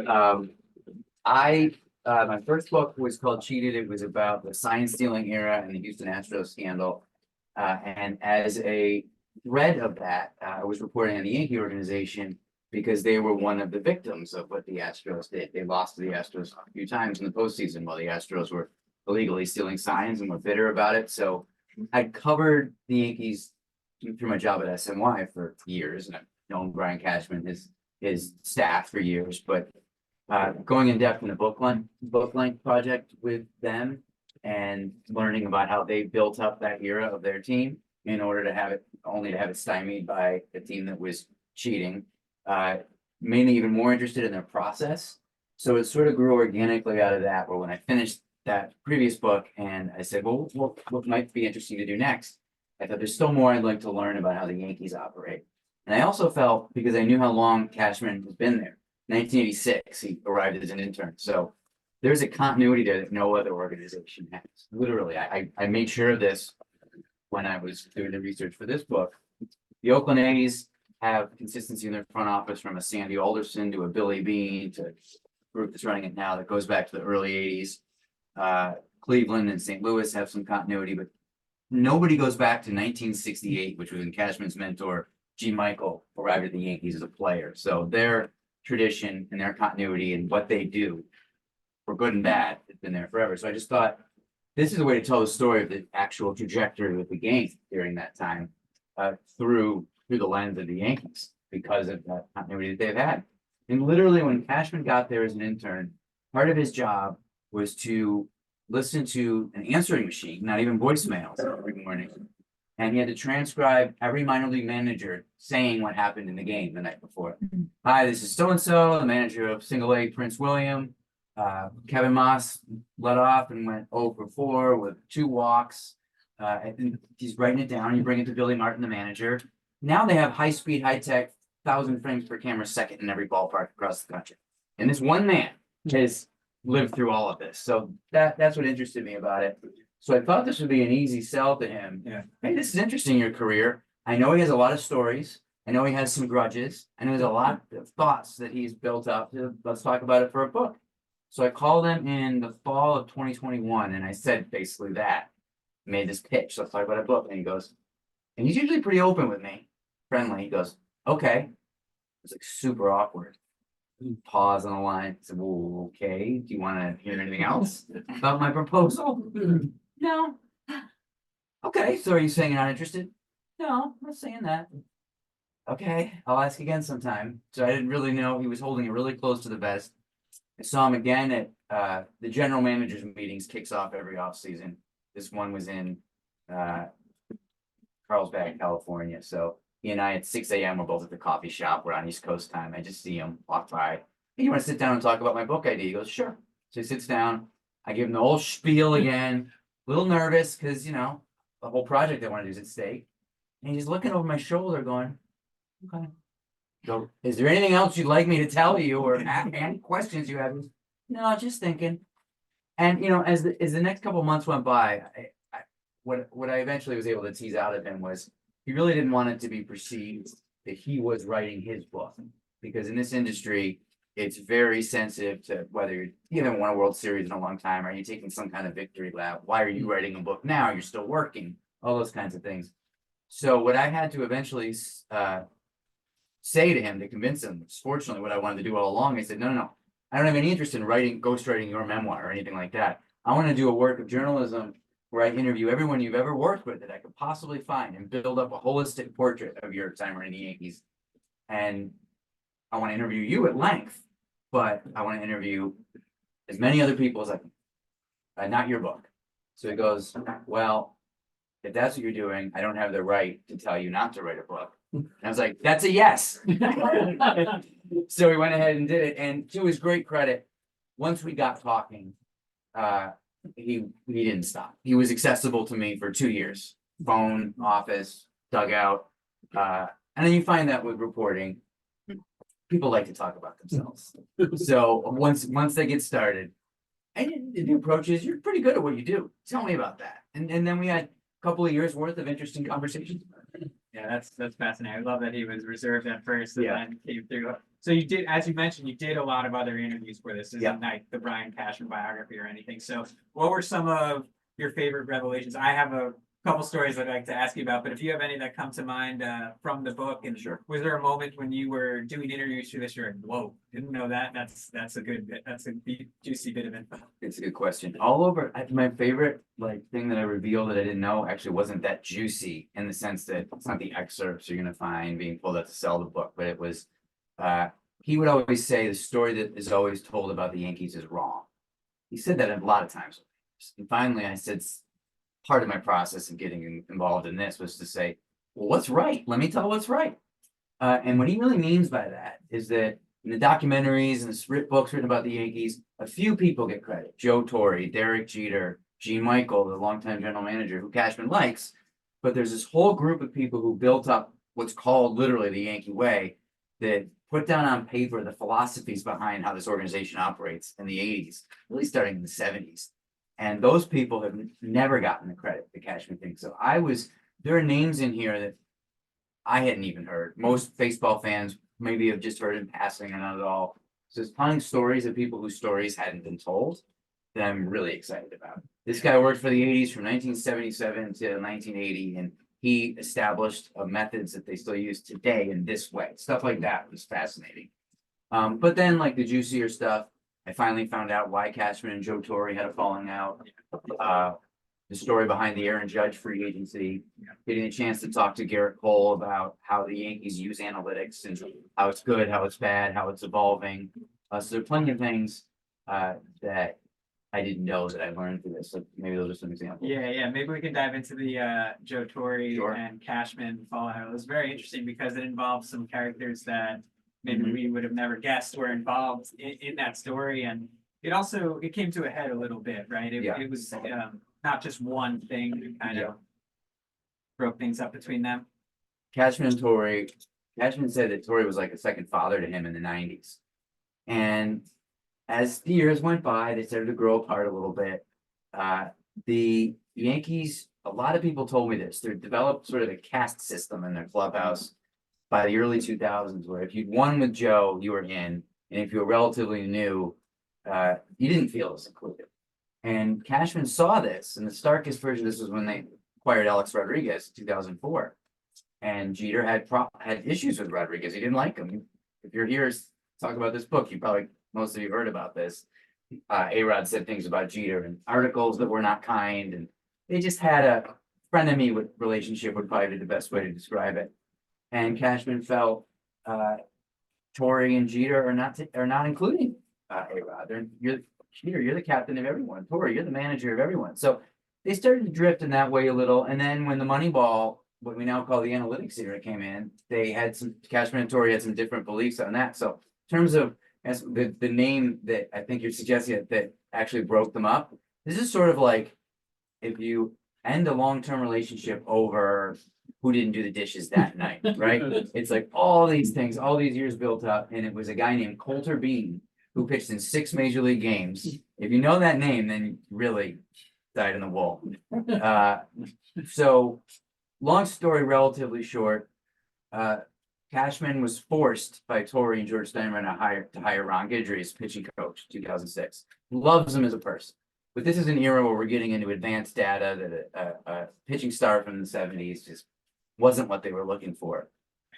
Um, I my first book was called Cheated. It was about the sign stealing era and the Houston Astros scandal. And as a thread of that, I was reporting on the Yankee organization because they were one of the victims of what the Astros did. They lost to the Astros a few times in the postseason while the Astros were illegally stealing signs and were bitter about it. So I covered the Yankees through my job at SNY for years, and I've known Brian Cashman, his staff for years, but going in depth in a book length project with them and learning about how they built up that era of their team in order to have it only to have it stymied by a team that was cheating. Made me even more interested in their process. So it sort of grew organically out of that, where when I finished that previous book and I said, well, what might be interesting to do next? I thought there's still more I'd like to learn about how the Yankees operate. And I also felt, because I knew how long Cashman has been there, 1986, he arrived as an intern. So there's a continuity there that no other organization has. Literally, I made sure of this when I was doing the research for this book. The Oakland A's have consistency in their front office, from a Sandy Alderson to a Billy Beane to a group that's running it now that goes back to the early 80s. Cleveland and St. Louis have some continuity, but nobody goes back to 1968, which was when Cashman's mentor, G. Michael, arrived at the Yankees as a player. So their tradition and their continuity and what they do, for good and bad, has been there forever. So I just thought this is a way to tell the story of the actual trajectory of the game during that time, through the lens of the Yankees, because of that continuity that they've had. And literally, when Cashman got there as an intern, part of his job was to listen to an answering machine, not even voicemails, every morning. And he had to transcribe every minor league manager saying what happened in the game the night before. Hi, this is so-and-so, the manager of single A Prince William. Kevin Moss led off and went 0 for 4 with 2 walks. And he's writing it down. You bring it to Billy Martin, the manager. Now they have high-speed, high-tech, 1,000 frames per camera second in every ballpark across the country. And this one man has lived through all of this. So that's what interested me about it. So I thought this would be an easy sell to him. Yeah. Hey, this is interesting, your career. I know he has a lot of stories. I know he has some grudges. I know there's a lot of thoughts that he's built up. Let's talk about it for a book. So I called him in the fall of 2021, and I said basically that. Made this pitch. Let's talk about a book. And he goes, and he's usually pretty open with me, friendly. He goes, okay. It's like super awkward. Pause on the line. I said, well, okay. Do you want to hear anything else about my proposal? No. Okay. So are you saying you're not interested? No, I'm not saying that. Okay, I'll ask again sometime. So I didn't really know. He was holding it really close to the vest. I saw him again at the general managers meetings, kicks off every off season. This one was in Carlsbad, California. So he and I at 6 a.m. we're both at the coffee shop. We're on East Coast time. I just see him walk by. Hey, you want to sit down and talk about my book idea? He goes, sure. So he sits down. I give him the whole spiel again. A little nervous because, the whole project I want to do is at stake. And he's looking over my shoulder going, okay. So, is there anything else you'd like me to tell you, or any questions you have? No, just thinking. And as the next couple of months went by, what I eventually was able to tease out of him was he really didn't want it to be perceived that he was writing his book, because in this industry, it's very sensitive to whether you haven't won a World Series in a long time. Are you taking some kind of victory lap? Why are you writing a book now? You're still working. All those kinds of things. So what I had to eventually say to him to convince him, which is fortunately what I wanted to do all along, I said, no. I don't have any interest in ghostwriting your memoir or anything like that. I want to do a work of journalism where I interview everyone you've ever worked with that I could possibly find and build up a holistic portrait of your time running the Yankees. And I want to interview you at length, but I want to interview as many other people as I can, not your book. So he goes, well, if that's what you're doing, I don't have the right to tell you not to write a book. And I was like, that's a yes. So we went ahead and did it. And to his great credit, once we got talking, he didn't stop. He was accessible to me for 2 years. Phone, office, dugout. And then you find that with reporting, people like to talk about themselves. So once they get started, and the approach is, you're pretty good at what you do. Tell me about that. And then we had a couple of years worth of interesting conversations. Yeah, that's fascinating. I love that he was reserved at first and then came through So you did, as you mentioned, you did a lot of other interviews for this. This Yeah. isn't like the Brian Cashman biography or anything. So what were some of your favorite revelations? I have a couple stories I'd like to ask you about, but if you have any that come to mind from the book, and Sure. was there a moment when you were doing interviews for this, you're like, whoa, didn't know that? That's a juicy bit of info. It's a good question. All over, my favorite thing that I revealed that I didn't know actually wasn't that juicy in the sense that it's not the excerpts you're gonna find being pulled out to sell the book, but it was he would always say the story that is always told about the Yankees is wrong. He said that a lot of times. And finally I said part of my process of getting involved in this was to say, well, what's right? Let me tell what's right. And what he really means by that is that in the documentaries and the books written about the Yankees, a few people get credit. Joe Torre, Derek Jeter, Gene Michael, the longtime general manager who Cashman likes. But there's this whole group of people who built up what's called literally the Yankee Way that put down on paper the philosophies behind how this organization operates in the 80s, really starting in the 70s. And those people have never gotten the credit that Cashman thinks. So there are names in here that I hadn't even heard. Most baseball fans maybe have just heard in passing or not at all. So it's telling stories of people whose stories hadn't been told that I'm really excited about. This guy worked for the 80s from 1977 to 1980, and he established methods that they still use today in this way. Stuff like that was fascinating. But then like the juicier stuff, I finally found out why Cashman and Joe Torre had a falling out. The story behind the Aaron Judge free agency, getting a chance to talk to Garrett Cole about how the Yankees use analytics and how it's good, how it's bad, how it's evolving. So there are plenty of things that I didn't know that I learned through this. So maybe those are some examples. Yeah. Maybe we can dive into the Joe Torre Sure. and Cashman fallout. It was very interesting because it involves some characters that maybe we would have never guessed were involved in that story, and it came to a head a little bit, right? It was not just one thing that kind of broke things up between them. Cashman and Torre, Cashman said that Torre was like a second father to him in the 90s. And as the years went by, they started to grow apart a little bit. The Yankees, a lot of people told me this, they developed sort of a caste system in their clubhouse by the early 2000s, where if you'd won with Joe, you were in. And if you were relatively new, you didn't feel as included. And Cashman saw this, and the starkest version, this was when they acquired Alex Rodriguez in 2004. And Jeter had issues with Rodriguez. He didn't like him. If you're here talk about this book, most of you heard about this. A-Rod said things about Jeter and articles that were not kind, and they just had a frenemy relationship would probably be the best way to describe it. And Cashman felt Torre and Jeter are not including A-Rod. Jeter, you're the captain of everyone. Torre, you're the manager of everyone. So they started to drift in that way a little. And then when the Moneyball, what we now call the analytics era, came in, Cashman and Torre had some different beliefs on that. So in terms of the name that I think you're suggesting that actually broke them up, this is sort of like if you end a long-term relationship over who didn't do the dishes that night, right? It's like all these things, all these years built up, and it was a guy named Coulter Bean who pitched in 6 major league games. If you know that name, then you really died in the wool. So long story, relatively short, Cashman was forced by Torre and George Steinbrenner to hire Ron Guidry as pitching coach in 2006. Loves him as a person. But this is an era where we're getting into advanced data that a pitching star from the 70s just wasn't what they were looking for.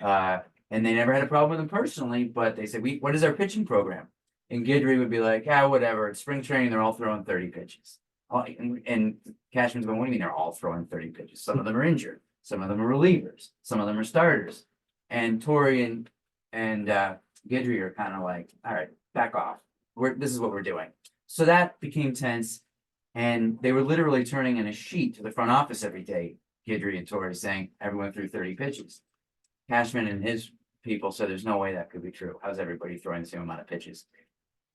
And they never had a problem with him personally, but they said, what is our pitching program? And Guidry would be like, whatever. It's spring training. They're all throwing 30 pitches. And Cashman's going, what do you mean they're all throwing 30 pitches? Some of them are injured. Some of them are relievers. Some of them are starters. And Torre and Guidry are kind of like, all right, back off. This is what we're doing. So that became tense. And they were literally turning in a sheet to the front office every day, Guidry and Torre, saying everyone threw 30 pitches. Cashman and his people said there's no way that could be true. How's everybody throwing the same amount of pitches?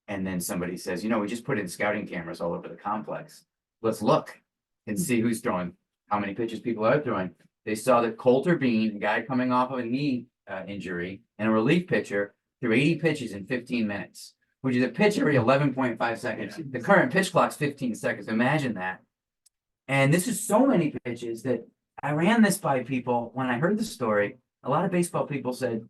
And then somebody says, we just put in scouting cameras all over the complex. Let's look and see who's throwing, how many pitches people are throwing. They saw that Coulter Bean, a guy coming off of a knee injury, and a relief pitcher threw 80 pitches in 15 minutes, which is a pitch every 11.5 seconds. The current pitch clock's 15 seconds. Imagine that. And this is so many pitches that I ran this by people. When I heard the story, a lot of baseball people said,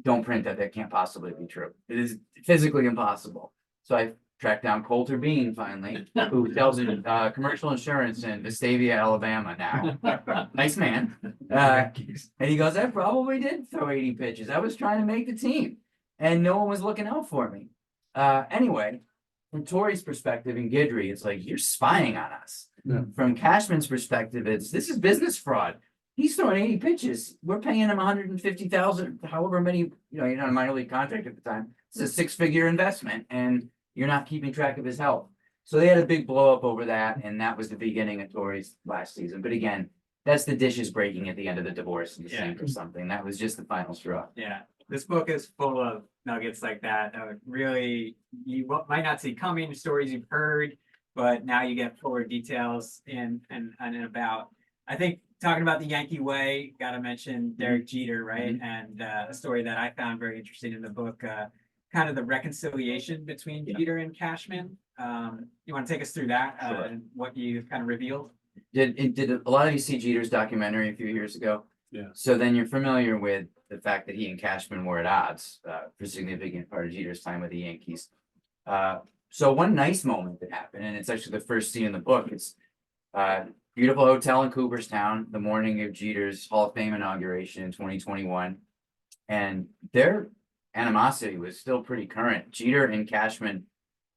don't print that. That can't possibly be true. It is physically impossible. So I tracked down Coulter Bean finally, who sells in commercial insurance in Vestavia, Alabama now. Nice man. And he goes, I probably did throw 80 pitches. I was trying to make the team, and no one was looking out for me. Anyway, from Torrey's perspective in Guidry, it's like, you're spying on us. Yeah. From Cashman's perspective, this is business fraud. He's throwing 80 pitches. We're paying him 150,000, however many, you're on a minor league contract at the time. It's a 6-figure investment, and you're not keeping track of his health. So they had a big blow up over that, and that was the beginning of Torrey's last season. But again, that's the dishes breaking at the end of the divorce in the sink or something. That was just the final straw. Yeah, this book is full of nuggets like that. Really, you might not see coming, stories you've heard, but now you get fuller details in and about. I think talking about the Yankee Way, got to mention Derek Jeter, right? And a story that I found very interesting in the book, kind of the reconciliation between Jeter and Cashman. You want to take us through that and what you kind of revealed? Did a lot of you see Jeter's documentary a few years ago? Yeah. So then you're familiar with the fact that he and Cashman were at odds for a significant part of Jeter's time with the Yankees. So one nice moment that happened, and it's actually the first scene in the book. It's beautiful hotel in Cooperstown, the morning of Jeter's Hall of Fame inauguration in 2021, and their animosity was still pretty current. Jeter and Cashman,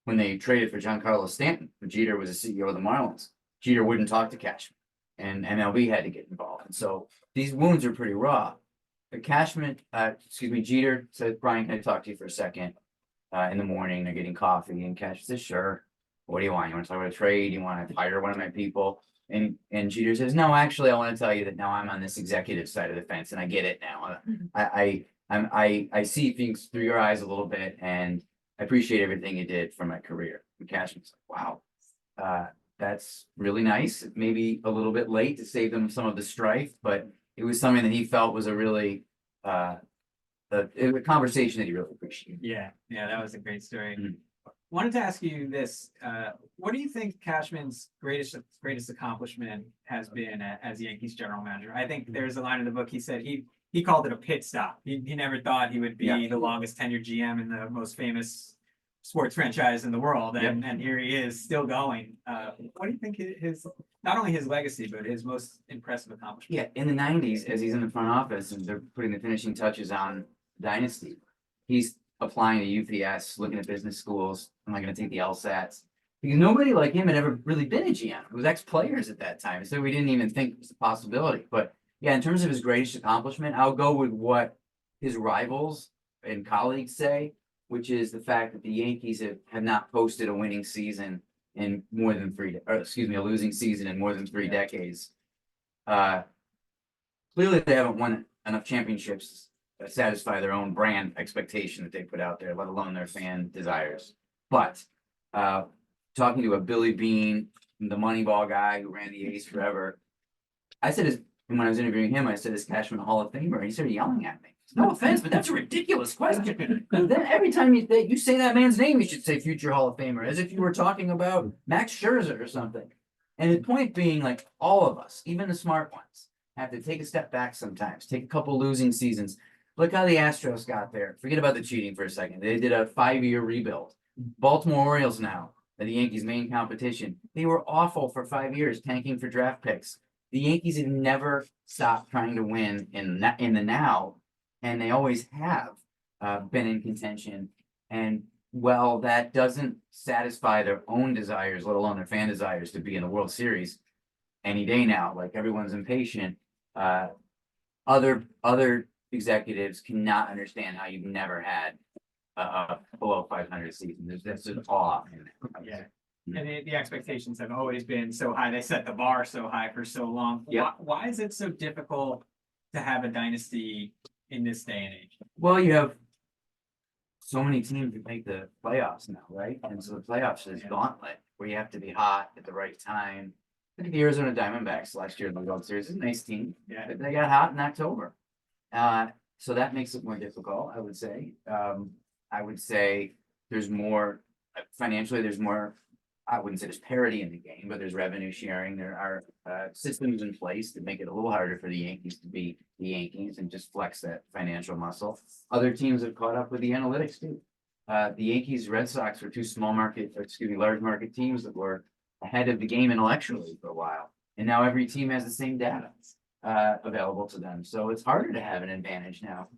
when they traded for Giancarlo Stanton, when Jeter was the CEO of the Marlins, Jeter wouldn't talk to Cashman, and MLB had to get involved. And so these wounds are pretty raw. But Jeter said, Brian, can I talk to you for a second? In the morning, they're getting coffee, and Cashman says, sure. What do you want? You want to talk about a trade? You want to hire one of my people? And Jeter says, no, actually, I want to tell you that now I'm on this executive side of the fence, and I get it now. I see things through your eyes a little bit, and I appreciate everything you did for my career. And Cashman's like, wow, that's really nice. Maybe a little bit late to save them some of the strife, but it was something that he felt was a really a conversation that he really appreciated. Yeah, that was a great story. Mhm. Wanted to ask you this: what do you think Cashman's greatest accomplishment has been as Yankees general manager? I think there's a line in the book. He said he called it a pit stop. He never thought he would be the longest tenured GM in the most famous sports franchise in the world, and here he is still going. What do you think his not only his legacy but his most impressive accomplishment? Yeah, in the 90s, as he's in the front office and they're putting the finishing touches on Dynasty, he's applying to UPS, looking at business schools. Am I going to take the LSATs? Because nobody like him had ever really been a GM. It was ex-players at that time, so we didn't even think it was a possibility. But yeah, in terms of his greatest accomplishment, I'll go with what his rivals and colleagues say, which is the fact that the Yankees have not posted a winning season in more than a losing season in more than 3 decades. Clearly, they haven't won enough championships to satisfy their own brand expectation that they put out there, let alone their fan desires. But talking to a Billy Beane, the Moneyball guy who ran the A's forever, I said, when I was interviewing him, I said, is Cashman a Hall of Famer? And he started yelling at me. No offense, but that's a ridiculous question. And then every time you say that man's name, you should say future Hall of Famer, as if you were talking about Max Scherzer or something. And the point being, like, all of us, even the smart ones, have to take a step back sometimes, take a couple losing seasons. Look how the Astros got there. Forget about the cheating for a second. They did a 5-year rebuild. Baltimore Orioles now, the Yankees' main competition. They were awful for 5 years, tanking for draft picks. The Yankees have never stopped trying to win in the now, and they always have been in contention. And well, that doesn't satisfy their own desires, let alone their fan desires to be in the World Series any day now. Like, everyone's impatient. Other executives cannot understand how you've never had a below 500 season. That's just awe. Yeah. And the expectations have always been so high. They set the bar so high for so long. Yeah. Why is it so difficult to have a dynasty in this day and age? Well, you have so many teams that make the playoffs now, right? And so the playoffs is gauntlet where you have to be hot at the right time. Look at the Arizona Diamondbacks last year in the World Series. It's a nice team. Yeah. But they got hot in October. So that makes it more difficult, I would say. I would say there's more financially, there's more I wouldn't say there's parity in the game, but there's revenue sharing. There are systems in place that make it a little harder for the Yankees to be the Yankees and just flex that financial muscle. Other teams have caught up with the analytics too. The Yankees, Red Sox were two large market teams that were ahead of the game intellectually for a while. And now every team has the same data available to them. So it's harder to have an advantage now.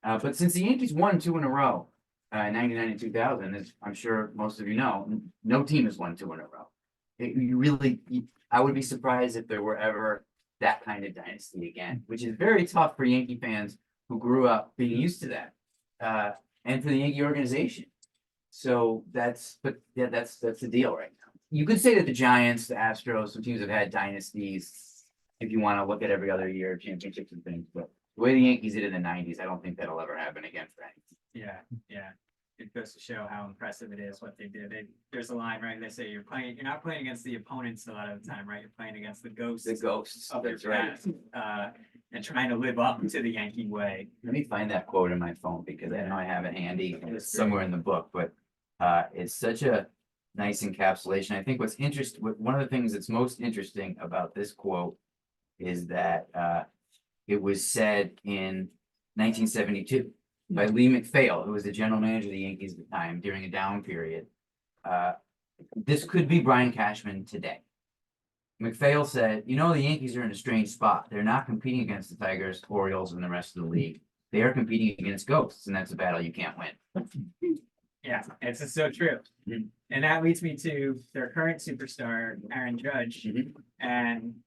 But since the Yankees won 2 in a row, 99 and 2000, as I'm sure most of you know, no team has won 2 in a row. I would be surprised if there were ever that kind of dynasty again, which is very tough for Yankee fans who grew up being used to that, and for the Yankee organization. So that's the deal right now. You could say that the Giants, the Astros, some teams have had dynasties if you want to look at every other year championships and things, but the way the Yankees did in the 90s, I don't think that'll ever happen again for any. Yeah. It goes to show how impressive it is what they did. There's a line, right? They say you're not playing against the opponents a lot of the time, right? You're playing against the ghosts. The ghosts. Of their That's right. past, and trying to live up to the Yankee way. Let me find that quote in my phone because I know I have it handy. It's somewhere in the book, but it's such a nice encapsulation. I think one of the things that's most interesting about this quote is that it was said in 1972 by Lee McPhail, who was the general manager of the Yankees at the time during a down period. This could be Brian Cashman today. McPhail said, the Yankees are in a strange spot. They're not competing against the Tigers, Orioles, and the rest of the league. They are competing against ghosts, and that's a battle you can't win. Yeah, it's so true. Mhm. And that leads me to their current superstar, Aaron Judge. Mhm. And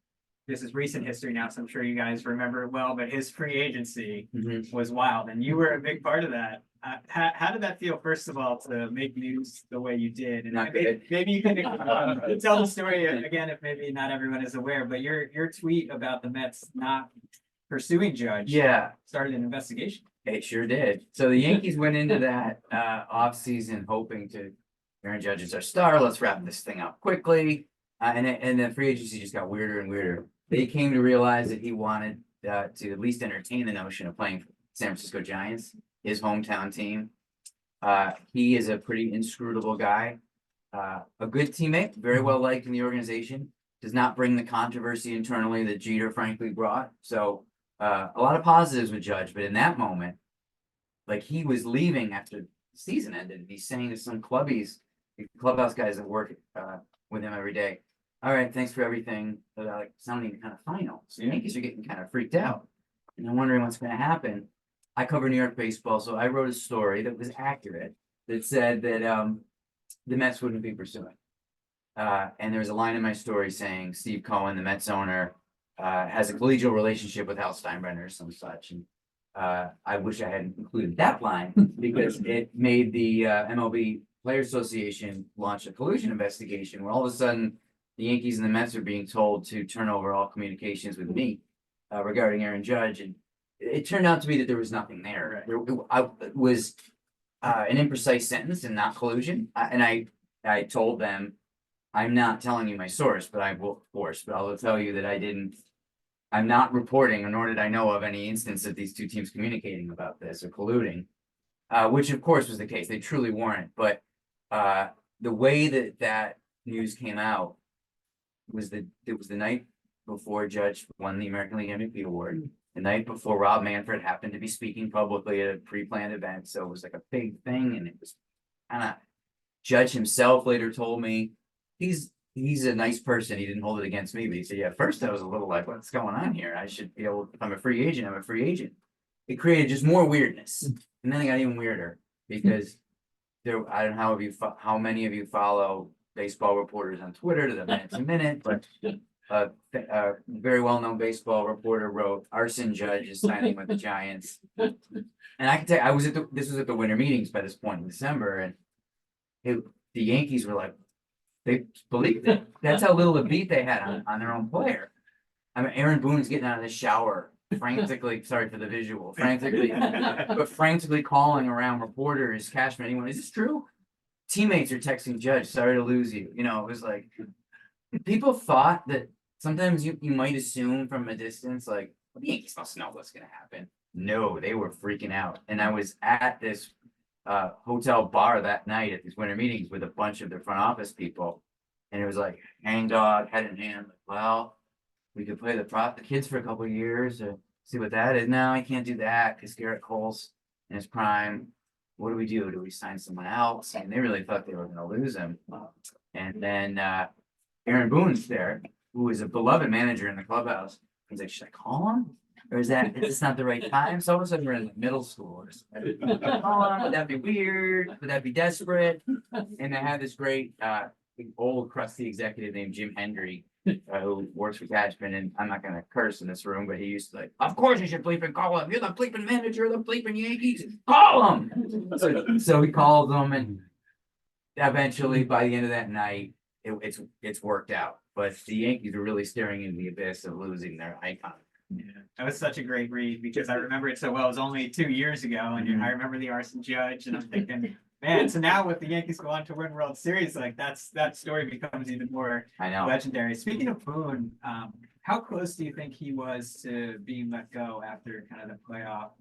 this is recent history now, so I'm sure you guys remember it well, but his free agency was wild, and you were a big part of that. How did that feel, first of all, to make news the way you did? And Not good. maybe you can tell the story again, if maybe not everyone is aware, but your tweet about the Mets not pursuing Judge started an investigation. It sure did. So the Yankees went into that offseason hoping Aaron Judge is our star. Let's wrap this thing up quickly. And the free agency just got weirder and weirder. They came to realize that he wanted to at least entertain the notion of playing for San Francisco Giants, his hometown team. He is a pretty inscrutable guy, a good teammate, very well liked in the organization, does not bring the controversy internally that Jeter frankly brought. So a lot of positives with Judge, but in that moment, like he was leaving after the season ended, he's saying to some clubhouse guys that work with him every day, all right, thanks for everything. Like sounding kind of final. So the Yankees are getting kind of freaked out. And I'm wondering what's going to happen. I cover New York baseball, so I wrote a story that was accurate that said that the Mets wouldn't be pursuing. And there was a line in my story saying Steve Cohen, the Mets owner, has a collegial relationship with Hal Steinbrenner or some such. And I wish I hadn't included that line because it made the MLB Players Association launch a collusion investigation where all of a sudden the Yankees and the Mets are being told to turn over all communications with me regarding Aaron Judge. And it turned out to be that there was nothing there. It was an imprecise sentence and not collusion. I told them, I'm not telling you my source, but I will, of course, but I will tell you that I'm not reporting, nor did I know of any instance of these two teams communicating about this or colluding, which of course was the case. They truly weren't. But the way that news came out it was the night before Judge won the American League MVP award, the night before Rob Manfred happened to be speaking publicly at a pre-planned event. So it was like a big thing, and it was kind of Judge himself later told me he's a nice person. He didn't hold it against me, but he said, yeah, at first I was a little like, what's going on here? I should be able, if I'm a free agent, I'm a free agent. It created just more weirdness. And then it got even weirder because I don't know how many of you follow baseball reporters on Twitter to the Minutes a Minute, but a very well-known baseball reporter wrote, Arson Judge is signing with the Giants. And I can tell you, this was at the winter meetings by this point in December, and the Yankees were like, they believed it. That's how little a beat they had on their own player. I mean, Aaron Boone's getting out of the shower, frantically, sorry for the visual, frantically calling around reporters, Cashman, anyone, is this true? Teammates are texting Judge, sorry to lose you. It was like, people thought that sometimes you might assume from a distance, like, well, the Yankees must know what's going to happen. No, they were freaking out. And I was at this hotel bar that night at these winter meetings with a bunch of their front office people. And it was like hangdog, head in hand, like, well, we could play the kids for a couple of years or see what that is. No, I can't do that because Garrett Cole's in his prime. What do we do? Do we sign someone else? And they really thought they were gonna lose him. And then Aaron Boone's there, who is a beloved manager in the clubhouse. He's like, should I call him? Or is this not the right time? So all of a sudden we're in like middle school. Call him? Would that be weird? Would that be desperate? And they had this great old crusty executive named Jim Hendry, who works for Cashman, and I'm not gonna curse in this room, but he used to like, of course you should bleep and call him. You're the bleeping manager of the bleeping Yankees. Call him. So he called them, and eventually by the end of that night, it's worked out. But the Yankees are really staring into the abyss of losing their icon. Yeah, that was such a great read because I remember it so well. It was only 2 years ago, and I remember the arson judge, and I'm thinking, man. So now with the Yankees go on to win World Series, like that story becomes even more I know. legendary. Speaking of Boone, how close do you think he was to being let go after kind of the playoff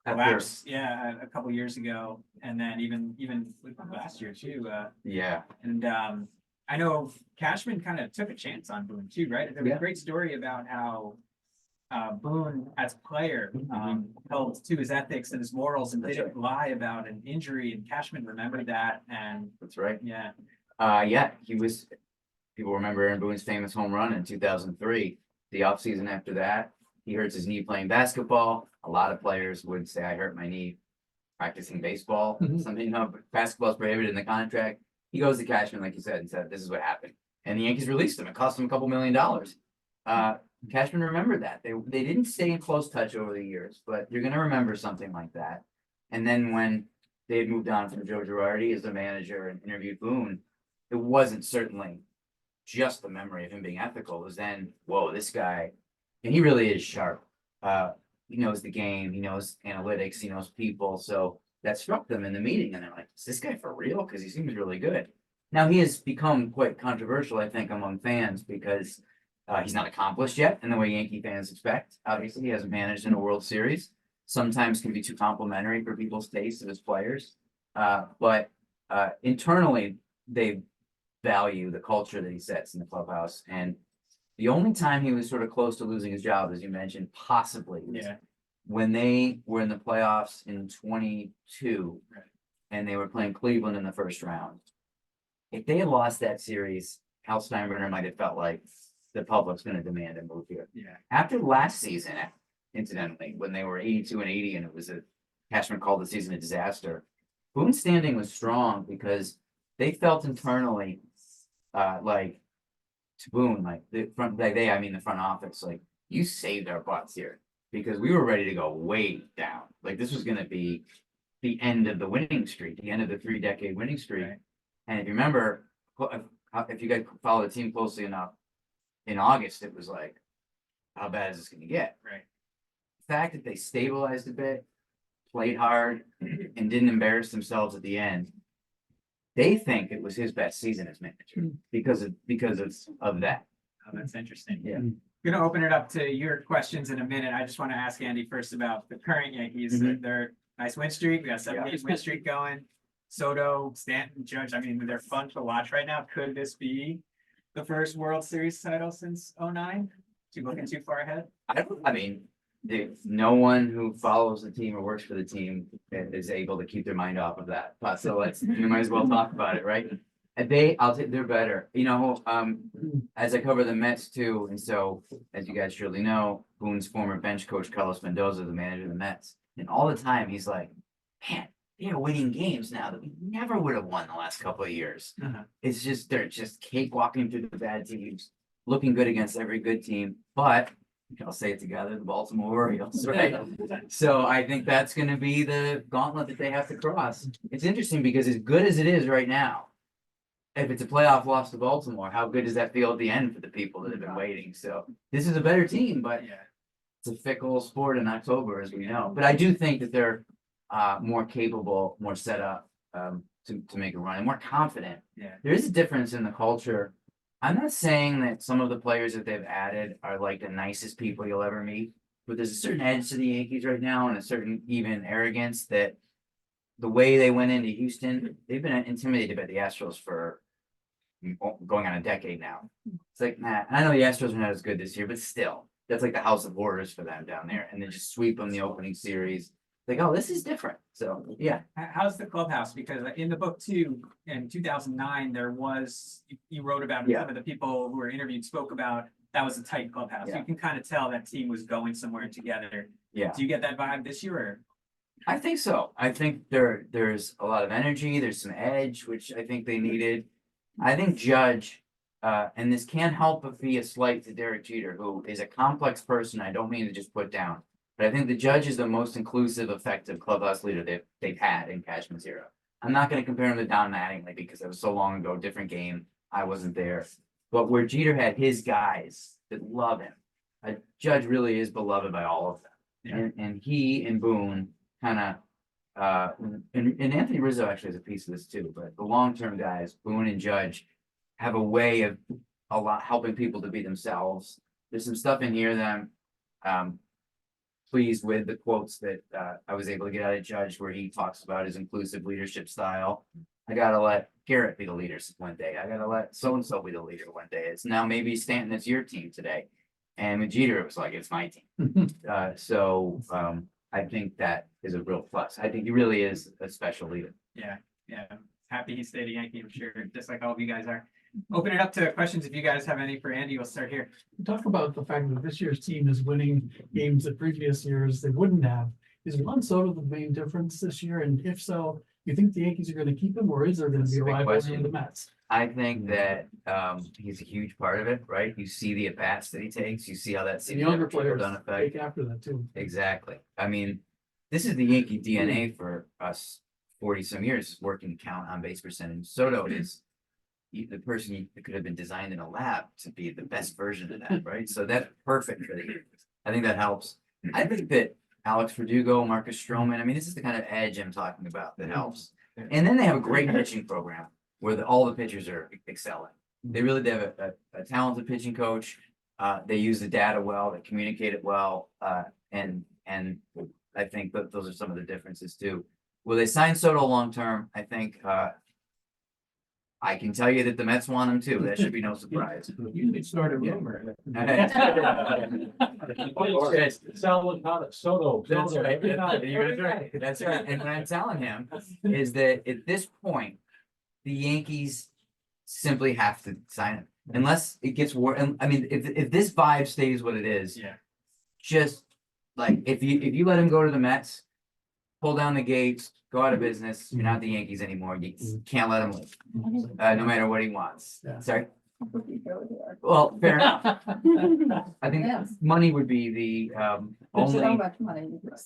collapse? Yeah, a couple years ago, and then even last year too. Yeah. And I know Cashman kind of took a chance on Boone too, right? There was a great story about how Boone, as a player, held to his ethics and his morals and didn't lie about an injury. And Cashman remembered that. And that's right. Yeah. Yeah, he was. People remember Aaron Boone's famous home run in 2003. The offseason after that, he hurts his knee playing basketball. A lot of players would say, "I hurt my knee practicing baseball." Something, basketball's prohibited in the contract. He goes to Cashman, like you said, and said, "This is what happened." And the Yankees released him. It cost him a couple $1 million. Cashman remembered that. They didn't stay in close touch over the years, but you're gonna remember something like that. And then when they had moved on from Joe Girardi as the manager and interviewed Boone, it wasn't certainly just the memory of him being ethical. It was then, whoa, this guy, and he really is sharp. He knows the game, he knows analytics, he knows people. So that struck them in the meeting, and they're like, is this guy for real? Because he seems really good. Now he has become quite controversial, I think, among fans because he's not accomplished yet in the way Yankee fans expect. Obviously, he hasn't managed in a World Series. Sometimes can be too complimentary for people's taste of his players. But internally, they value the culture that he sets in the clubhouse. And the only time he was sort of close to losing his job, as you mentioned, possibly, was when they were in the playoffs in 22, and they were playing Cleveland in the first round. If they had lost that series, Hal Steinbrenner might have felt like the public's going to demand a move here. Yeah. After last season, incidentally, when they were 82 and 80, and it was Cashman called the season a disaster, Boone's standing was strong because they felt internally, like to Boone, like the front, I mean the front office, like, you saved our butts here because we were ready to go way down. Like this was going to be the end of the winning streak, the end of the 3-decade winning streak. Right. And if you remember, if you guys follow the team closely enough, in August, it was like, how bad is this going to get? Right. The fact that they stabilized a bit, played hard, and didn't embarrass themselves at the end, they think it was his best season as manager because of that. Oh, that's interesting. Yeah. I'm going to open it up to your questions in a minute. I just want to ask Andy first about the current Yankees. They're nice win streak. We got 7-game win streak going. Soto, Stanton, Judge. I mean, they're fun to watch right now. Could this be the first World Series title since 2009? You looking too far ahead? I mean, no one who follows the team or works for the team is able to keep their mind off of that. So you might as well talk about it, right? And they're better. You know, as I cover the Mets too, and so as you guys surely know, Boone's former bench coach Carlos Mendoza, the manager of the Mets, and all the time he's like, man, they're winning games now that we never would have won the last couple of years. It's just they're just cakewalking through the bad teams, looking good against every good team. But I'll say it together, the Baltimore Orioles, right? So I think that's going to be the gauntlet that they have to cross. It's interesting because as good as it is right now, if it's a playoff loss to Baltimore, how good does that feel at the end for the people that have been waiting? So this is a better team, but it's a fickle sport in October, as we know. But I do think that they're more capable, more set up to make a run, and more confident. There is a difference in the culture. I'm not saying that some of the players that they've added are like the nicest people you'll ever meet, but there's a certain edge to the Yankees right now and a certain even arrogance that the way they went into Houston, they've been intimidated by the Astros for going on a decade now. It's like, nah, I know the Astros are not as good this year, but still, that's like the house of horrors for them down there. And then just sweep them the opening series. Like, oh, this is different. So, yeah. How's the clubhouse? Because in the book too, in 2009, there was, you wrote about Yeah. some of the people who were interviewed spoke about that was a tight clubhouse. Yeah. You can kind of tell that team was going somewhere together. Yeah. Do you get that vibe this year? Or? I think so. I think there's a lot of energy. There's some edge, which I think they needed. I think Judge, and this can't help but be a slight to Derek Jeter, who is a complex person. I don't mean to just put down, but I think the Judge is the most inclusive, effective clubhouse leader they've had in Cashman's era. I'm not going to compare him to Don Mattingly because it was so long ago, different game. I wasn't there, but where Jeter had his guys that love him, Judge really is beloved by all of them, Yeah. and he and Boone kind of, and Anthony Rizzo actually has a piece of this too, but the long-term guys, Boone and Judge, have a way of helping people to be themselves. There's some stuff in here that I'm pleased with the quotes that I was able to get out of Judge, where he talks about his inclusive leadership style. I gotta let Garrett be the leader one day. I gotta let so-and-so be the leader one day. It's now maybe Stanton, it's your team today. And with Jeter, it was like, it's my team. I think that is a real plus. I think he really is a special leader. Yeah. Happy he stayed a Yankee, I'm sure, just like all of you guys are. Open it up to questions if you guys have any for Andy. We'll start here. Talk about the fact that this year's team is winning games that previous years they wouldn't have. Is Juan Soto the main difference this year? And if so, you think the Yankees are going to keep him, or is there going to be a That's a big rivalry question. in the Mets? I think that he's a huge part of it, right? You see the at-bats that he takes, you see how that And seems younger to have players done effect. take after that too. Exactly. I mean, this is the Yankee DNA for us 40 some years, working count on base percentage. Soto is the person that could have been designed in a lab to be the best version of that, right? So that's perfect for the Yankees. I think that helps. I think that Alex Verdugo, Marcus Stroman, I mean, this is the kind of edge I'm talking about that helps. And then they have a great pitching program where all the pitchers are excelling. They really have a talented pitching coach. They use the data well, they communicate it well, and I think that those are some of the differences too. Will they sign Soto long term? I think I can tell you that the Mets want him too. That should be no surprise. You could start a rumor. Soto. That's right. You're right. That's right. And what I'm telling him is that at this point, the Yankees simply have to sign him unless it gets worse. I mean, if this vibe stays what it is, Yeah. just like if you let him go to the Mets, pull down the gates, go out of business. You're not the Yankees anymore. You can't let him leave, no matter what he wants. Yeah. Sorry. Well, fair enough. I think money would be the only,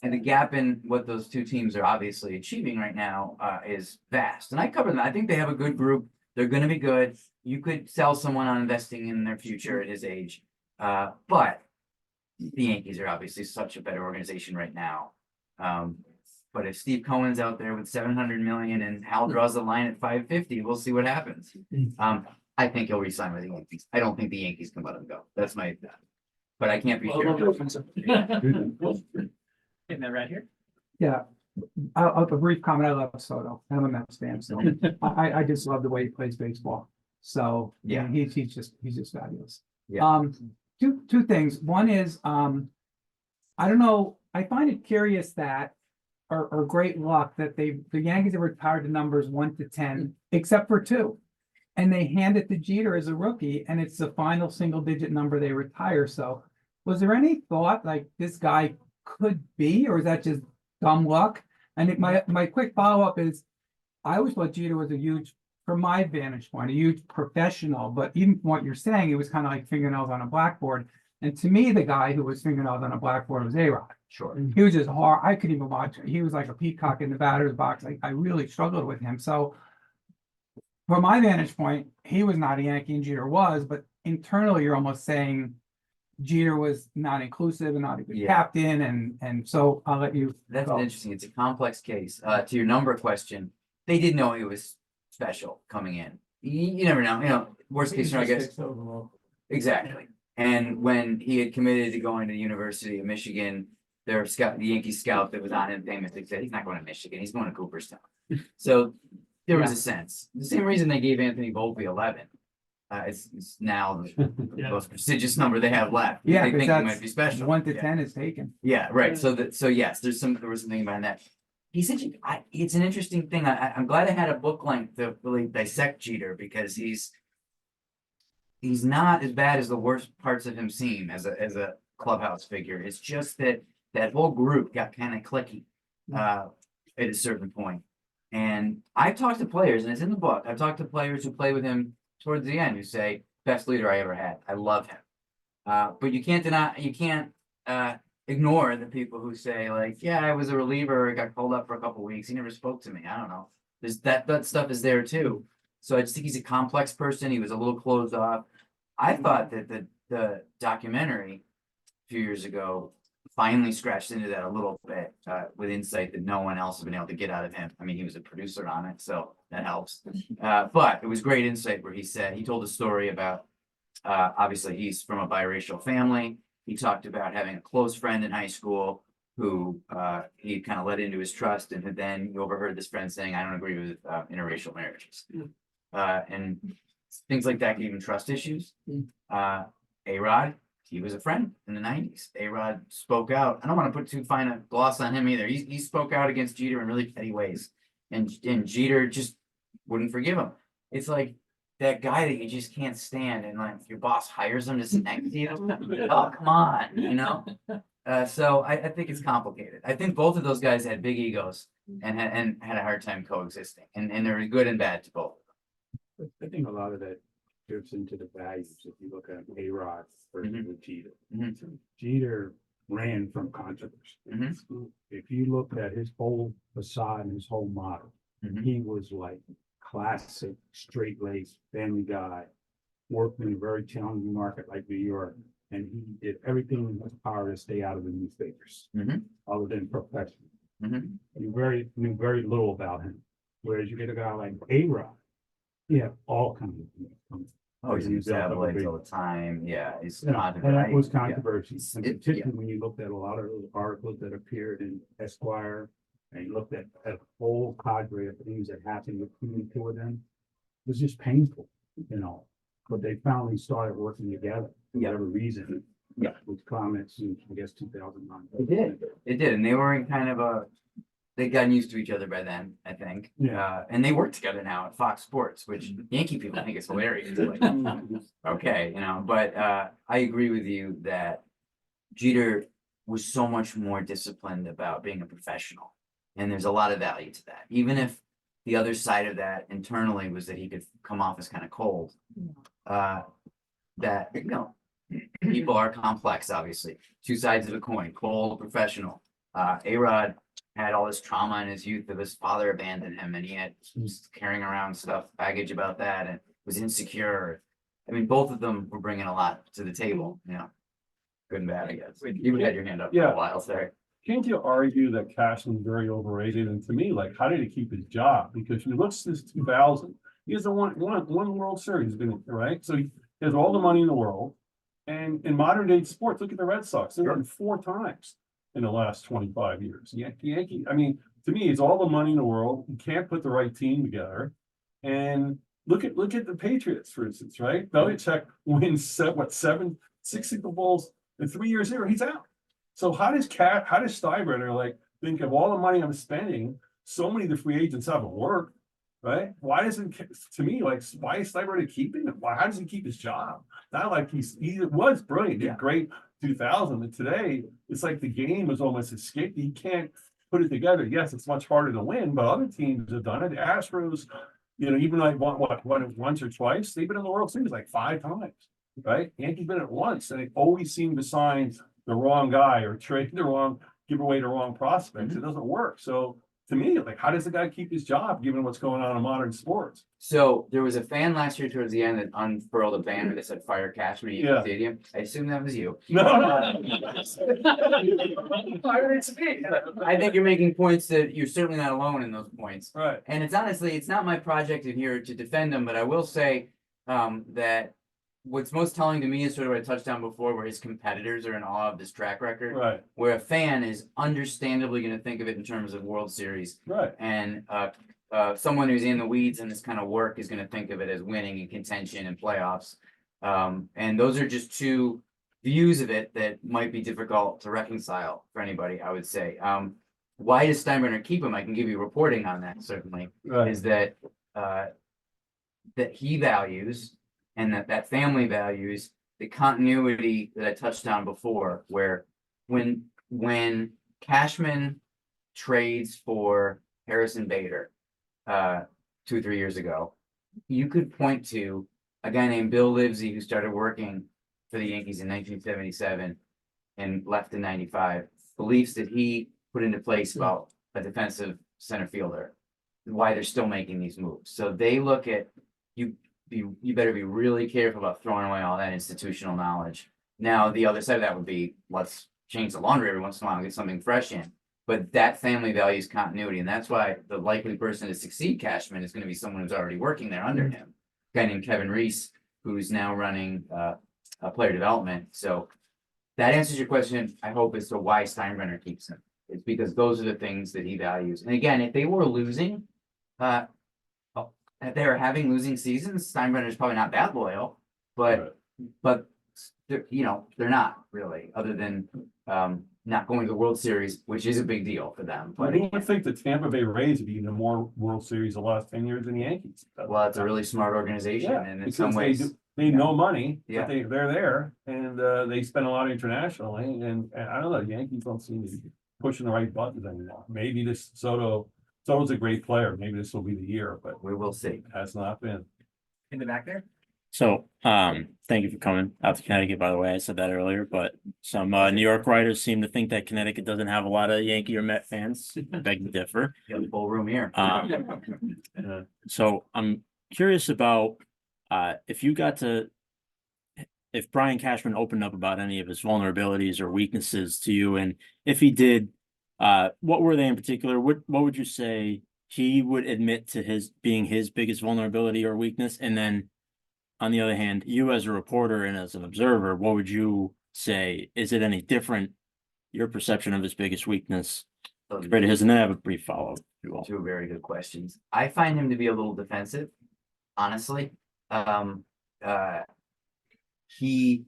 and the gap in what those two teams are obviously achieving right now is vast. And I cover them. I think they have a good group. They're going to be good. You could sell someone on investing in their future at his age, but the Yankees are obviously such a better organization right now. But if Steve Cohen's out there with 700 million and Hal draws the line at 550, we'll see what happens. I think he'll resign with the Yankees. I don't think the Yankees can let him go. That's my, but I can't be sure. In that right here. Yeah, a brief comment. I love Soto. I'm a Mets fan, so I just love the way he plays baseball. So Yeah. he's just fabulous. Yeah. Two things. One is I don't know. I find it curious that or great luck that the Yankees have retired the numbers 1 to 10, except for 2. And they hand it to Jeter as a rookie, and it's the final single-digit number they retire. So, was there any thought like this guy could be, or is that just dumb luck? And my quick follow-up is, I always thought Jeter was a huge, from my vantage point, a huge professional. But even from what you're saying, it was kind of like fingernails on a blackboard. And to me, the guy who was fingernails on a blackboard was A-Rod. Sure. He was just hard. I couldn't even watch it. He was like a peacock in the batter's box. I really struggled with him. So, from my vantage point, he was not a Yankee and Jeter was, but internally you're almost saying Jeter was not inclusive and not a good captain. And so I'll let you. That's go. interesting. It's a complex case. To your number question, they did know he was special coming in. You never know, worst case scenario, I guess. Exactly. And when he had committed to going to the University of Michigan, the Yankee scout that was on him famously said, he's not going to Michigan, he's going to Cooperstown. So there was a sense. The same reason they gave Anthony Volpe 11 It's now the Yeah. most prestigious number they have left. Yeah, They 'cause think it that's might be special. 1 to Yeah. 10 is taken. Yeah, right. So yes, there was something behind that. He's such it's an interesting thing. I'm glad I had a book length to really dissect Jeter because he's not as bad as the worst parts of him seem as a clubhouse figure. It's just that whole group got kind of cliquey at a certain point. And I've talked to players, and it's in the book. I've talked to players who play with him towards the end who say, best leader I ever had. I love him. But you can't ignore the people who say, like, yeah, I was a reliever, I got called up for a couple weeks, he never spoke to me. I don't know. There's that stuff is there too. So I just think he's a complex person. He was a little closed off. I thought that the documentary a few years ago finally scratched into that a little bit with insight that no one else has been able to get out of him. I mean, he was a producer on it, so that helps. But it was great insight where he told a story about obviously he's from a biracial family. He talked about having a close friend in high school who he kind of let into his trust, and then he overheard this friend saying, I don't agree with interracial marriages. And things like that can even trust issues. A-Rod, he was a friend in the 90s. A-Rod spoke out. I don't want to put too fine a gloss on him either. He spoke out against Jeter in really petty ways. And Jeter just wouldn't forgive him. It's like that guy that you just can't stand, and like your boss hires him to sit next to you. Oh, come on, you know? So I think it's complicated. I think both of those guys had big egos and had a hard time coexisting. And they're good and bad to both. I think a lot of that goes into the values. If you look at A-Rod versus Jeter. Jeter ran from controversy. If you look at his whole facade and his whole model, he was like classic, straight-laced, family guy, worked in a very challenging market like New York, and he did everything in his power to stay out of the newspapers, other than professional. You knew very little about him. Whereas you get a guy like A-Rod, he had all kinds of Oh, he's in tabloids all the time. Yeah, he's and that was yeah. controversy. And particularly when you looked at a lot of those articles that appeared in Esquire, and you looked at a whole cadre of things that happened between the two of them, it was just painful, you know. But they finally started working together for whatever reason. Yeah. With comments in, I guess, 2009. It did, and they were in kind of they'd gotten used to each other by then, I think. Yeah. And they work together now at Fox Sports, which Yankee people think is hilarious. Like, okay, you know, but I agree with you that Jeter was so much more disciplined about being a professional. And there's a lot of value to that. Even if the other side of that internally was that he could come off as kind of cold. That, you know, people are complex, obviously. Two sides of a coin, cold, professional. A-Rod had all this trauma in his youth of his father abandoned him, and he was carrying around stuff, baggage about that, and was insecure. I mean, both of them were bringing a lot to the table, you know, good and bad, I guess. You had your hand up for a while, sorry. Can't you argue that Cashman's very overrated? And to me, like, how did he keep his job? Because you look since 2000, he has one World Series, right? So he has all the money in the world. And in modern day sports, look at the Red Sox. They've won 4 times in the last 25 years. Yankee, I mean, to me, it's all the money in the world. You can't put the right team together. And look at the Patriots, for instance, right? Belichick wins 6 Super Bowls in 3 years here. He's out. So how does Steinbrenner like think of all the money I'm spending? So many of the free agents haven't worked, right? Why doesn't, to me, like, why is Steinbrenner keeping him? How does he keep his job? Not like he was brilliant, did great 2000, but today it's like the game is almost escaped. He can't put it together. Yes, it's much harder to win, but other teams have done it. The Astros, you know, even like won once or twice. They've been in the World Series like 5 times, right? Yankees been in it once, and they always seem to sign the wrong guy or give away the wrong prospects. It doesn't work. So to me, like, how does the guy keep his job given what's going on in modern sports? So there was a fan last year towards the end that unfurled a banner that said "Fire Cashman" at Yankee Stadium. I assume that was you. No. I think you're making points that you're certainly not alone in those points. Right. And it's honestly, it's not my project in here to defend them, but I will say that what's most telling to me is sort of what I touched on before, where his competitors are in awe of this track record. Right. Where a fan is understandably going to think of it in terms of World Series. Right. And someone who's in the weeds in this kind of work is gonna think of it as winning and contention and playoffs. And those are just two views of it that might be difficult to reconcile for anybody, I would say. Why does Steinbrenner keep him? I can give you reporting on that, certainly, Right. is that that he values and that family values the continuity that I touched on before, where when Cashman trades for Harrison Bader 2 or 3 years ago, you could point to a guy named Bill Livesey who started working for the Yankees in 1977 and left in 95, beliefs that he put into place about a defensive center fielder, why they're still making these moves. So they look at you better be really careful about throwing away all that institutional knowledge. Now, the other side of that would be, let's change the laundry every once in a while and get something fresh in. But that family values continuity, and that's why the likely person to succeed Cashman is going to be someone who's already working there under him. A guy named Kevin Reese, who's now running player development. So that answers your question, I hope, as to why Steinbrenner keeps him. It's because those are the things that he values. And again, if they were losing, if they were having losing seasons, Steinbrenner's probably not that loyal, but they're not really, other than not going to the World Series, which is a big deal for them. But But who would think the Tampa Bay Rays would be even more World Series the last 10 years than the Yankees? well, it's a really smart organization, Yeah, and in because some ways, they need no money, Yeah. but they're there, and they spend a lot internationally, and I don't know, the Yankees don't seem to be pushing the right buttons anymore. Maybe Soto's a great player, maybe this will be the year, but we will see. it has not been. In the back there? So, thank you for coming out to Connecticut, by the way. I said that earlier, but some New York writers seem to think that Connecticut doesn't have a lot of Yankee or Met fans. I beg to differ. You have the full room here. So I'm curious about if Brian Cashman opened up about any of his vulnerabilities or weaknesses to you, and if he did, what were they in particular? What would you say he would admit to his being his biggest vulnerability or weakness? And then on the other hand, you as a reporter and as an observer, what would you say? Is it any different, your perception of his biggest weakness compared to his? And then I have a brief follow-up, if you will. Two very good questions. I find him to be a little defensive, honestly. He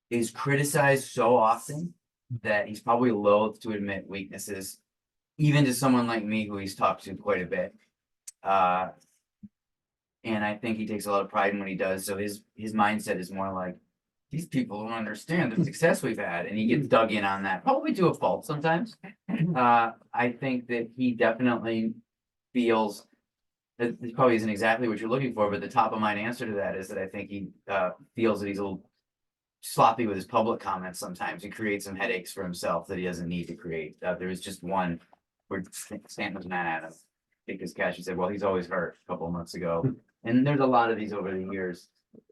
is criticized so often that he's probably loath to admit weaknesses, even to someone like me who he's talked to quite a bit. And I think he takes a lot of pride in what he does. So his mindset is more like, these people don't understand the success we've had, and he gets dug in on that, probably to a fault sometimes. I think that he definitely feels that this probably isn't exactly what you're looking for, but the top of mind answer to that is that I think he feels that he's a little sloppy with his public comments sometimes. He creates some headaches for himself that he doesn't need to create. There was just one where Stanton was mad at him because Cashman said, well, he's always hurt a couple of months ago. And there's a lot of these over the years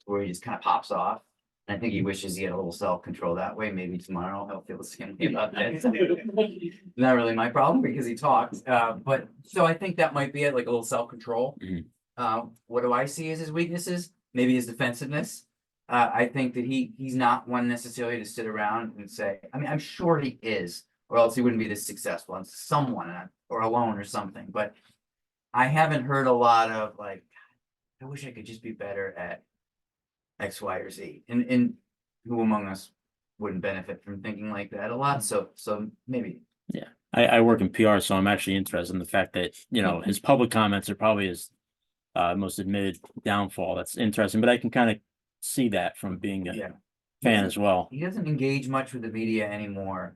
where he just kind of pops off. And I think he wishes he had a little self-control that way. Maybe tomorrow he'll feel the same way about that. Not really my problem because he talks. But so I think that might be it, like a little self-control. What do I see as his weaknesses? Maybe his defensiveness. I think that he's not one necessarily to sit around and say, I mean, I'm sure he is, or else he wouldn't be this successful. I'm someone or alone or something. But I haven't heard a lot of like, I wish I could just be better at X, Y, or Z. And who among us wouldn't benefit from thinking like that a lot? So maybe. Yeah, I work in PR, so I'm actually interested in the fact that, his public comments are probably his most admitted downfall. That's interesting, but I can kind of see that from being a fan as well. He doesn't engage much with the media anymore.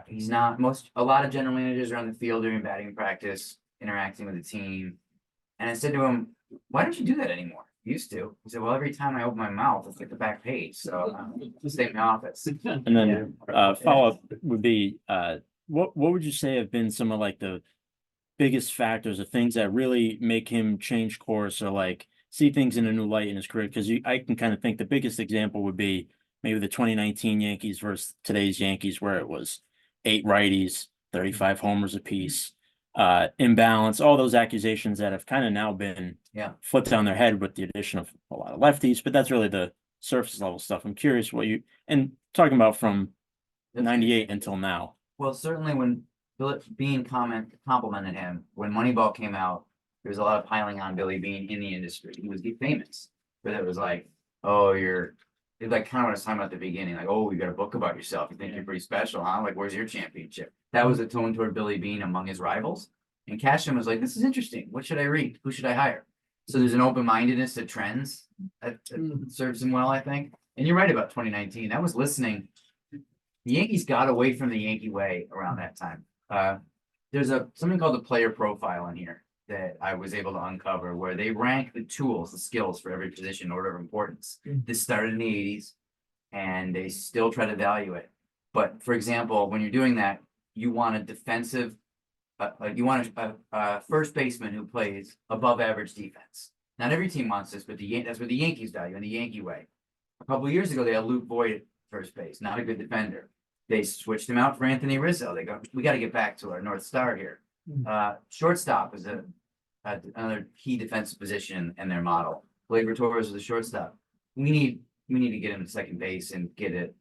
He's not a lot of general managers are on the field during batting practice, interacting with the team. And I said to him, why don't you do that anymore? Used to. He said, well, every time I open my mouth, it's like the back page. So stay in the office. And then follow-up would be, what would you say have been some of like the biggest factors or things that really make him change course or like see things in a new light in his career? Because I can kind of think the biggest example would be maybe the 2019 Yankees versus today's Yankees, where it was 8 righties, 35 homers apiece, imbalance, all those accusations that have kind of now been flipped on their head with the addition of a lot of lefties, but that's really the surface level stuff. I'm curious what and talking about from 98 until now. Well, certainly when Philip Bean complimented him when Moneyball came out. There was a lot of piling on Billy Bean in the industry. He was famous, but it was like, oh, it's like kind of what I was talking about at the beginning, like, oh, you got a book about yourself. You think you're pretty special, huh? Like, where's your championship? That was a tone toward Billy Bean among his rivals. And Cashman was like, this is interesting. What should I read? Who should I hire? So there's an open-mindedness to trends that serves him well, I think. And you're right about 2019. That was listening. The Yankees got away from the Yankee Way around that time. There's something called the player profile in here that I was able to uncover where they rank the tools, the skills for every position in order of importance. This started in the 80s and they still try to value it. But for example, when you're doing that, you want a defensive, you want a first baseman who plays above average defense. Not every team wants this, but that's what the Yankees value in the Yankee Way. A couple of years ago, they had Luke Voigt at first base, not a good defender. They switched him out for Anthony Rizzo. They go, we got to get back to our North Star here. Shortstop is another key defensive position in their model. Blake Torres is the shortstop. We need to get him to second base and get it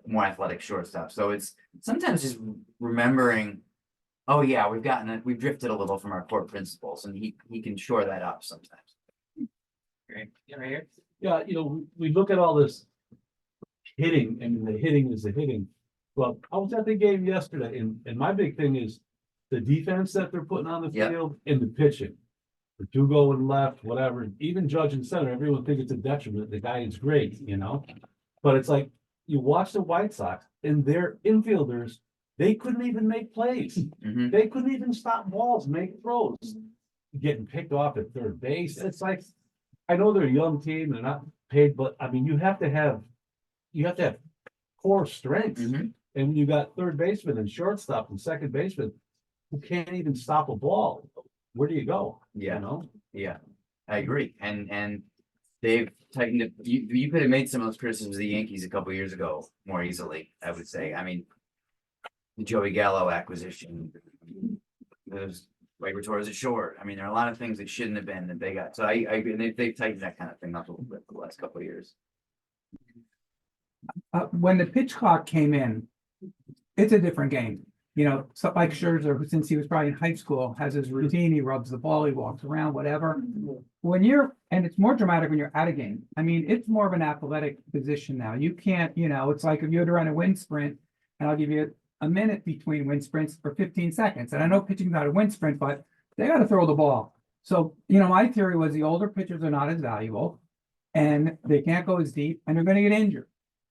more athletic shortstop. So it's sometimes just remembering, oh yeah, we've drifted a little from our core principles, and he can shore that up sometimes. Great. Yeah, right here. Yeah, we look at all this hitting, and the hitting is the hitting. Well, I was at the game yesterday, and my big thing is the defense that they're putting on the Yep. field and the pitching. The two going left, whatever, even Judge and center, everyone thinks it's a detriment. The guy is great, But it's like, you watch the White Sox and their infielders, they couldn't even make plays. Mhm. They couldn't even stop balls, make throws. Getting picked off at third base. It's like, I know they're a young team, they're not paid, but I mean, you have to have core strength. Mhm. And when you got third baseman and shortstop and second baseman who can't even stop a ball, where do you go? Yeah. Yeah, I agree. And they've tightened it. You could have made some of those criticisms of the Yankees a couple years ago more easily, I would say. I mean, the Joey Gallo acquisition, there's Torres is short. I mean, there are a lot of things that shouldn't have been that they got. So and they've tightened that kind of thing up a little bit the last couple of years. When the pitch clock came in, it's a different game. So like Scherzer, who since he was probably in high school, has his routine, he rubs the ball, he walks around, whatever. And it's more dramatic when you're at a game. I mean, it's more of an athletic position now. You can't, it's like if you had to run a wind sprint, and I'll give you a minute between wind sprints for 15 seconds. And I know pitching's not a wind sprint, but they got to throw the ball. So, my theory was the older pitchers are not as valuable and they can't go as deep and they're going to get injured.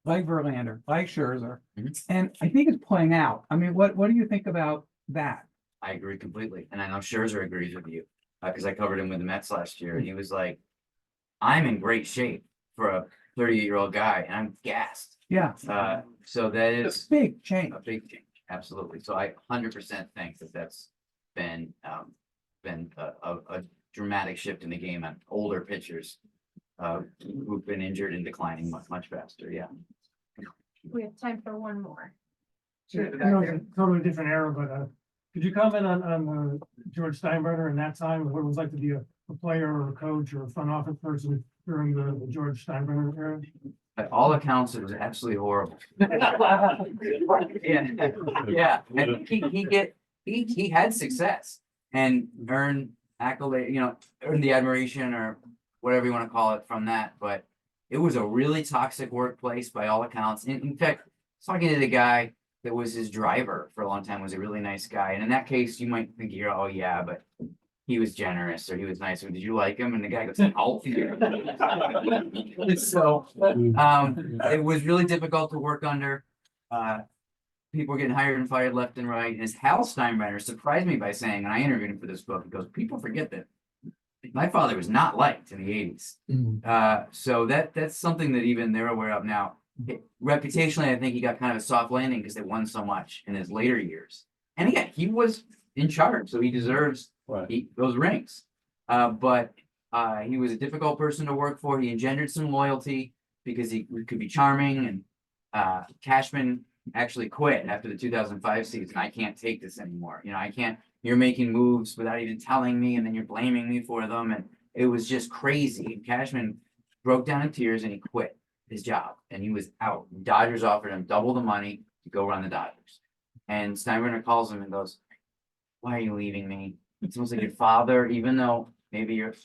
Like Verlander, like Scherzer. And I think it's playing out. I mean, what do you think about that? I agree completely. And I know Scherzer agrees with you because I covered him with the Mets last year. He was like, I'm in great shape for a 38-year-old guy and I'm gassed. Yeah. So that It's is a big change. a big change. Absolutely. So I 100% think that's been a dramatic shift in the game on older pitchers who've been injured and declining much faster. Yeah. We have time for one more. Sure, I know it's a totally different era, but could you comment on George Steinbrenner in that time, what it was like to be a player or a coach or a front office person during the George Steinbrenner era? By all accounts, it was absolutely horrible. Yeah. And he had success and earned accolade, earned the admiration or whatever you want to call it from that. But it was a really toxic workplace by all accounts. In fact, I was talking to the guy that was his driver for a long time, was a really nice guy. And in that case, you might think, oh yeah, but he was generous or he was nice. Or did you like him? And the guy goes, oh. So it was really difficult to work under. People were getting hired and fired left and right. And as Hal Steinbrenner surprised me by saying, and I interviewed him for this book, he goes, people forget that my father was not liked in the 80s. So that's something that even they're aware of now. Reputationally, I think he got kind of a soft landing because they won so much in his later years. And again, he was in charge, so he deserves those rings. But he was a difficult person to work for. He engendered some loyalty because he could be charming. And Cashman actually quit after the 2005 season. I can't take this anymore. I can't. You're making moves without even telling me, and then you're blaming me for them. And it was just crazy. And Cashman broke down in tears and he quit his job and he was out. Dodgers offered him double the money to go run the Dodgers. And Steinbrenner calls him and goes, why are you leaving me? It's almost like your father, even though maybe you're,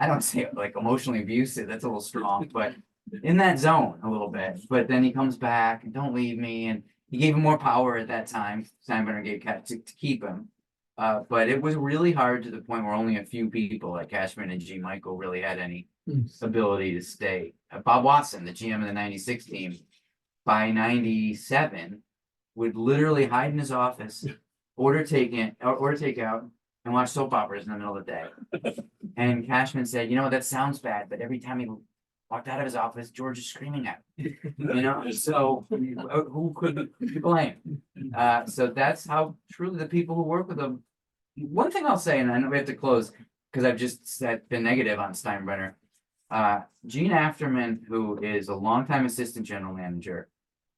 I don't say it like emotionally abusive, that's a little strong, but in that zone a little bit. But then he comes back and don't leave me, and he gave him more power at that time. Steinbrenner gave to keep him. But it was really hard to the point where only a few people like Cashman and G. Michael really had any ability to stay. Bob Watson, the GM of the '96 team, by '97 would literally hide in his office, order takeout, and watch soap operas in the middle of the day. And Cashman said, that sounds bad, but every time he walked out of his office, George is screaming at him. So who could you blame? So that's how truly the people who work with him. One thing I'll say, and I know we have to close because I've just been negative on Steinbrenner. Gene Afterman, who is a longtime assistant general manager,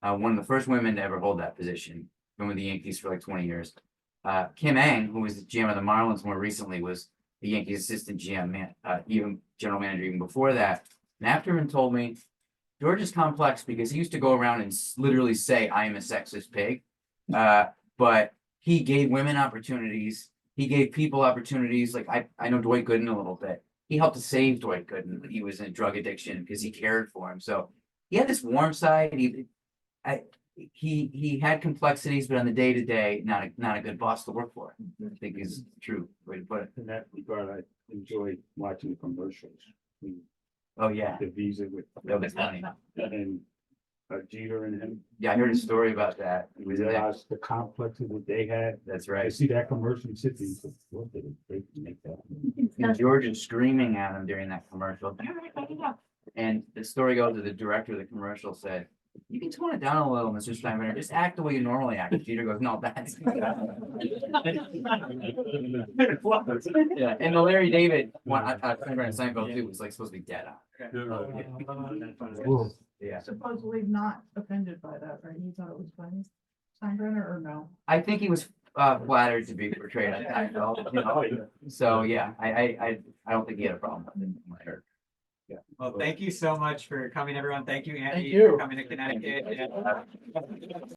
one of the first women to ever hold that position, been with the Yankees for like 20 years. Kim Ang, who was the GM of the Marlins more recently, was the Yankees assistant GM, even general manager even before that. And Afterman told me, George is complex because he used to go around and literally say, I am a sexist pig. But he gave women opportunities. He gave people opportunities. Like I know Dwight Gooden a little bit. He helped to save Dwight Gooden when he was in drug addiction because he cared for him. So he had this warm side. He had complexities, but on the day to day, not a good boss to work for. I think is the true way to put it. In that regard, I enjoy watching the commercials. Oh yeah, The Visa with. that was funny. And Jeter and him. Yeah, I heard a story about that. He was in there. Realized the complexes that they had. That's I right. see that commercial in Sydney. So what did they make that? And George is screaming at him during that commercial. And the story goes that the director of the commercial said, you can tone it down a little, Mr. Steinbrenner. Just act the way you normally act. And Jeter goes, no, that's. Yeah, and the Larry David one, Steinbrenner Seinfeld too was like supposed to be dead on. Yeah, Supposedly not offended by that, right? You thought it was funny, Steinbrenner, or no? I think he was flattered to be portrayed on Seinfeld, So yeah, I don't think he had a problem with it. Well, thank you so much for coming, everyone. Thank you, Andy, you. for coming to Connecticut.